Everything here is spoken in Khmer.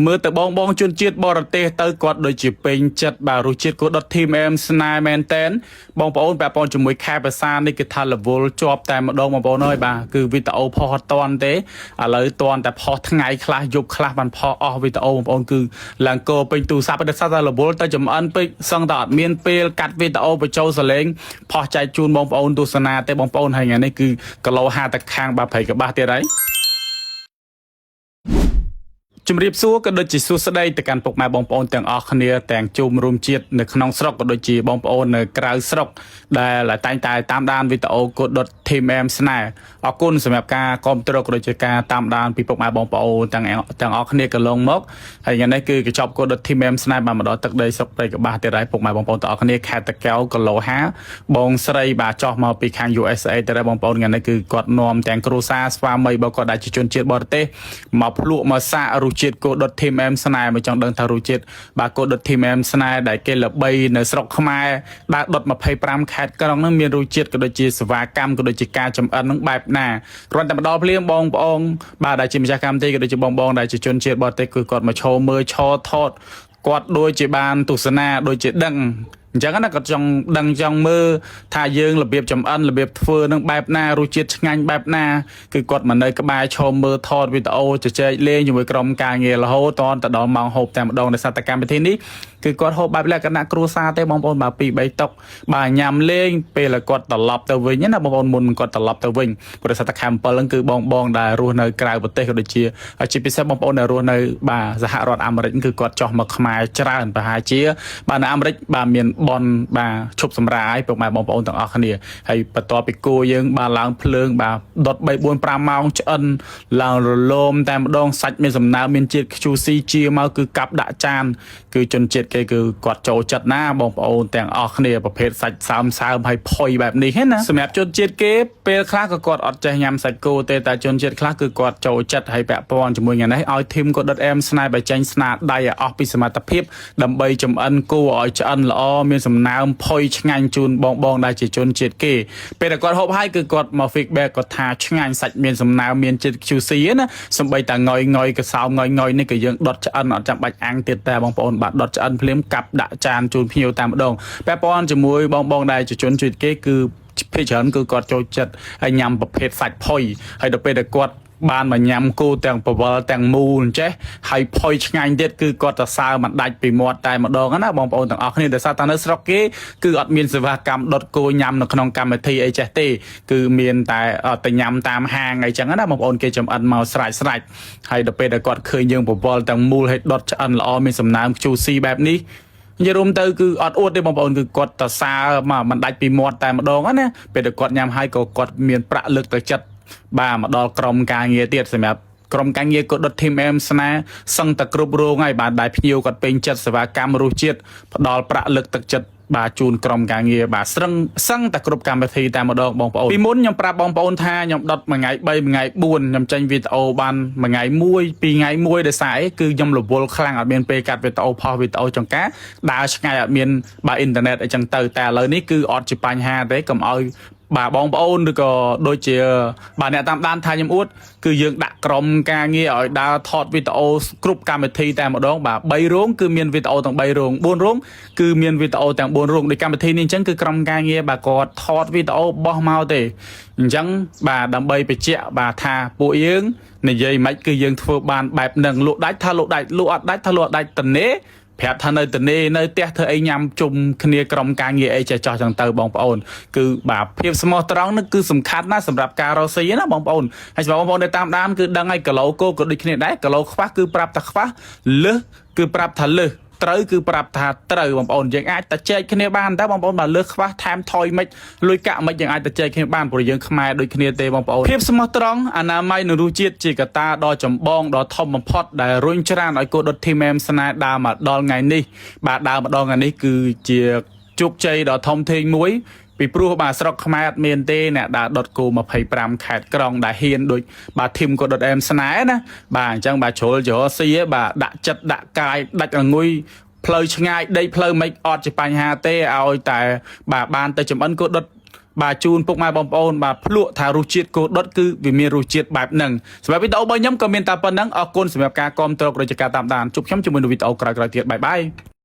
មើលទៅបងជនជាតិបរទេសទៅគាត់ដូចជាពេញចិត្តបាទរសជាតិគួរដុតធីមអែមស្នេហ៍មែនតែនបងប្អូនពាក់ព័ន្ធជាមួយខែភាសានេះគឺថារវល់ជាប់តែម្ដងបងប្អូនអើយបាទគឺវីដេអូផុសអត់តាន់ទេឥឡូវតាន់តែផុសថ្ងៃខ្លះយប់ខ្លះបានផុសអស់វីដេអូបងប្អូនគឺឡើងកោពេញទូរស័ព្ទតែសាតែរវល់ទៅចំអិនពេកសឹងតែអត់មានពេលកាត់វីដេអូបញ្ចូលសលេងផុសចែកជូនបងប្អូនទស្សនាទេបងប្អូនហើយថ្ងៃនេះគឺគីឡូ50តែខាងបាទព្រៃកបាស់ទៀតហើយជំរាបសួរក៏ដូចជាសួស្តីទៅកាន់ពុកម៉ែបងប្អូនទាំងអស់គ្នាទាំងជុំរួមជាតិនៅក្នុងស្រុកក៏ដូចជាបងប្អូននៅក្រៅស្រុកដែលតែងតែតាមដានវីដេអូកូដុតធីមអែមស្នេហ៍អរគុណសម្រាប់ការគាំទ្រក៏ដូចជាការតាមដានពីពុកម៉ែបងប្អូនទាំងអស់គ្នាកន្លងមកហើយថ្ងៃនេះគឺកញ្ចប់កូដុតធីមអែមស្នេហ៍បានមកដល់ទឹកដីស្រុកព្រៃកបាស់ទៀតហើយពុកម៉ែបងប្អូនទាំងអស់គ្នាខេត្តតាកែវគីឡូ50បងស្រីបាទចោះមកពីខាង USA ទៅដែរបងប្អូនថ្ងៃនេះគឺគាត់នាំទាំងគ្រួសារស្វាមីបើគាត់ដែលជាជនជាតិបរទេសមកភ្លក់មកសាករសជាតិគោដុតធីមអែមស្នេហ៍មកចង់ដឹងថារសជាតិបាទគោដុតធីមអែមស្នេហ៍ដែលគេល្បីនៅស្រុកខ្មែរដែលដុត25ខេត្តក្រុងហ្នឹងមានរសជាតិក៏ដូចជាសេវាកម្មក៏ដូចជាការចំអិនហ្នឹងបែបណាគ្រាន់តែមកដល់ភ្លាមបងប្អូនបាទដែលជាម្ចាស់កម្មវិធីក៏ដូចជាបងដែលជាជនជាតិបរទេសគឺគាត់មកឈរមើលឈរថតគាត់ដូចជាបានទស្សនាដូចជាដឹងអញ្ចឹងណាគាត់ចង់ដឹងចង់មើលថាយើងរបៀបចំអិនរបៀបធ្វើនឹងបែបណារសជាតិឆ្ងាញ់បែបណាគឺគាត់មកនៅក្បែរឈមមើលថតវីដេអូជជែកលេងជាមួយក្រុមការងាររហូតតដល់ម៉ោងហូបតែម្ដងដោយសារតែកម្មវិធីនេះគឺគាត់ហូបបែបលក្ខណៈគ្រួសារទេបងប្អូនបាទ2 3តុកបាទញ៉ាំលេងពេលគាត់ត្រឡប់ទៅវិញណាបងប្អូនមុនគាត់ត្រឡប់ទៅវិញព្រោះសារតែខែ7ហ្នឹងគឺបងដែលរស់នៅក្រៅប្រទេសក៏ដូចជាពិសេសបងប្អូនដែលរស់នៅបាទសហរដ្ឋអាមេរិកគឺគាត់ចោះមកខ្មែរច្រើនប្រហែលជាបាទនៅអាមេរិកបាទមានបនបាទឈប់សម្រាយពុកម៉ែបងប្អូនទាំងអស់គ្នាហើយបន្ទាប់ពីគោយើងបាទឡើងភ្លើងបាទដុត3 4 5ម៉ោងឆ្អិនឡើងរលោមតែម្ដងសាច់មានសំណើមមានជាតិ QC ជាមកគឺកាប់ដាក់ចានគឺជនជាតិគេគឺគាត់ចូលចិត្តណាបងប្អូនទាំងអស់គ្នាប្រភេទសាច់សើមហើយផុយបែបនេះណាសម្រាប់ជនជាតិគេពេលខ្លះក៏គាត់អត់ចេះញ៉ាំសាច់គោទេតែជនជាតិខ្លះគឺគាត់ចូលចិត្តហើយពាក់ព័ន្ធជាមួយថ្ងៃនេះឲ្យធីមក៏ដុតអែមស្នេហ៍បើចេញស្នាដៃឲ្យអស់ពីសមត្ថភាពដើម្បីចំអិនគោឲ្យឆ្អិនល្អមានសំណើមផុយឆ្ងាញ់ជូនបងដែលជាជនជាតិគេពេលដែលគាត់ហូបហើយគឺគាត់មក feedback គាត់ថាឆ្ងាញ់សាច់មានសំណើមមានជាតិ QC ណាសំបីតាងុយកសោងុយនេះគឺយើងដុតឆ្អិនអត់ចាំបាច់អាំងទៀតតែបងប្អូនបាទដុតឆ្អិនភ្លាមកាប់ដាក់ចានជូនភ្ញៀវតែម្ដងពាក់ព័ន្ធជាមួយបងដែលជាជនជាតិគេគឺភាគច្រើនគឺគាត់ចូលចិត្តហើយញ៉ាំប្រភេទសាច់ផុយហើយដល់ពេលដែលគាត់បានមកញ៉ាំគោទាំងបវលទាំងមូលអញ្ចេះហើយផុយឆ្ងាញ់ទៀតគឺគាត់សរសើរមិនដាច់ពីមាត់តែម្ដងណាបងប្អូនទាំងអស់គ្នាដោយសារតែនៅស្រុកគេគឺអត់មានសេវាកម្មដុតគោញ៉ាំនៅក្នុងកម្មវិធីអីចេះទេគឺមានតែទៅញ៉ាំតាមហាងអីចឹងណាបងប្អូនគេចំអិនមកស្រេចហើយដល់ពេលដែលគាត់ឃើញយើងបវលទាំងមូលហើយដុតឆ្អិនល្អមានសំណើម QC បែបនេះនិយាយរួមទៅគឺអត់អួតទេបងប្អូនគឺគាត់សរសើរមកមិនដាច់ពីមាត់តែម្ដងណាពេលដែលគាត់ញ៉ាំហើយក៏គាត់មានប្រាក់លើកទៅចិត្តបាទមកដល់ក្រុមការងារទៀតសម្រាប់ក្រុមការងារក៏ដុតធីមអែមស្នេហ៍សឹងតែគ្រប់រោងហើយបាទដែលភ្ញៀវគាត់ពេញចិត្តសេវាកម្មរសជាតិផ្ដល់ប្រាក់លើកទឹកចិត្តបាទជូនក្រុមការងារបាទសឹងតែគ្រប់កម្មវិធីតែម្ដងបងប្អូនពីមុនខ្ញុំប្រាប់បងប្អូនថាខ្ញុំដុតមួយថ្ងៃ3មួយថ្ងៃ4ខ្ញុំចេញវីដេអូបានមួយថ្ងៃ1 2ថ្ងៃ1ដោយសារអីគឺខ្ញុំរវល់ខ្លាំងអត់មានពេលកាត់វីដេអូផុសវីដេអូចង្ការដើរឆ្ងាយអត់មានបាទអ៊ីនធឺណិតអីចឹងទៅតែឥឡូវនេះគឺអត់ជាបញ្ហាទេកុំឲ្យបាទបងប្អូនឬក៏ដូចជាបាទអ្នកតាមដានថាខ្ញុំអួតគឺយើងដាក់ក្រុមការងារឲ្យដើរថតវីដេអូគ្រប់កម្មវិធីតែម្ដងបាទ3រោងគឺមានវីដេអូទាំង3រោង4រោងគឺមានវីដេអូទាំង4រោងដូចកម្មវិធីនេះអញ្ចឹងគឺក្រុមការងារបាទគាត់ថតវីដេអូបោះមកទេអញ្ចឹងបាទដើម្បីបញ្ជាក់បាទថាពួកយើងនិយាយមិនគឺយើងធ្វើបានបែបហ្នឹងលក់ដាច់ថាលក់ដាច់លក់អត់ដាច់ថាលក់អត់ដាច់តនេប្រាប់ថានៅតនេនៅផ្ទះធ្វើអីញ៉ាំជុំគ្នាក្រុមការងារអីចេះចោះចឹងទៅបងប្អូនគឺបាទភាពស្មោះត្រង់នេះគឺសំខាន់ណាស់សម្រាប់ការរកស៊ីណាបងប្អូនហើយបងប្អូនដែលតាមដានគឺដឹងហើយគីឡូគោក៏ដូចគ្នាដែរគីឡូខ្វះគឺប្រាប់ថាខ្វះលើសគឺប្រាប់ថាលើសត្រូវគឺប្រាប់ថាត្រូវបងប្អូនយើងអាចតែចែកគ្នាបានតែបងប្អូនបើលើសខ្វះថែមថយមិនលុយកាក់មិនយើងអាចតែចែកគ្នាបានព្រោះយើងខ្មែរដូចគ្នាទេបងប្អូនភាពស្មោះត្រង់អនាម័យនិងរសជាតិជាកត្តាដ៏ចម្បងដ៏ធំបំផុតដែលរុញច្រានឲ្យគោដុតធីមអែមស្នេហ៍ដើរមកដល់ថ្ងៃនេះបាទដើរម្ដងថ្ងៃនេះគឺជាជោគជ័យដ៏ធំធេងមួយពីព្រោះបាទស្រុកខ្មែរអត់មានទេអ្នកដើរដុតគោ25ខេត្តក្រុងដែលហ៊ានដូចបាទធីមក៏ដុតអែមស្នេហ៍ណាបាទអញ្ចឹងបាទជ្រុលចរស៊ីបាទដាក់ចិត្តដាក់កាយដាច់អង្គុយផ្លូវឆ្ងាយដីផ្លូវមិនអត់ជាបញ្ហាទេឲ្យតែបាទបានទៅចំអិនគោដុត បាទជូនពុកម៉ែបងប្អូនបាទភ្លក់ថារសជាតិគោដុតគឺវាមានរសជាតិបែបហ្នឹងសម្រាប់វីដេអូរបស់ខ្ញុំក៏មានតែប៉ុណ្្នឹងអរគុណសម្រាប់ការគាំទ្រក៏ដូចជាការតាមដានជួបខ្ញុំជាមួយនៅវីដេអូក្រោយៗទៀតបាយបាយ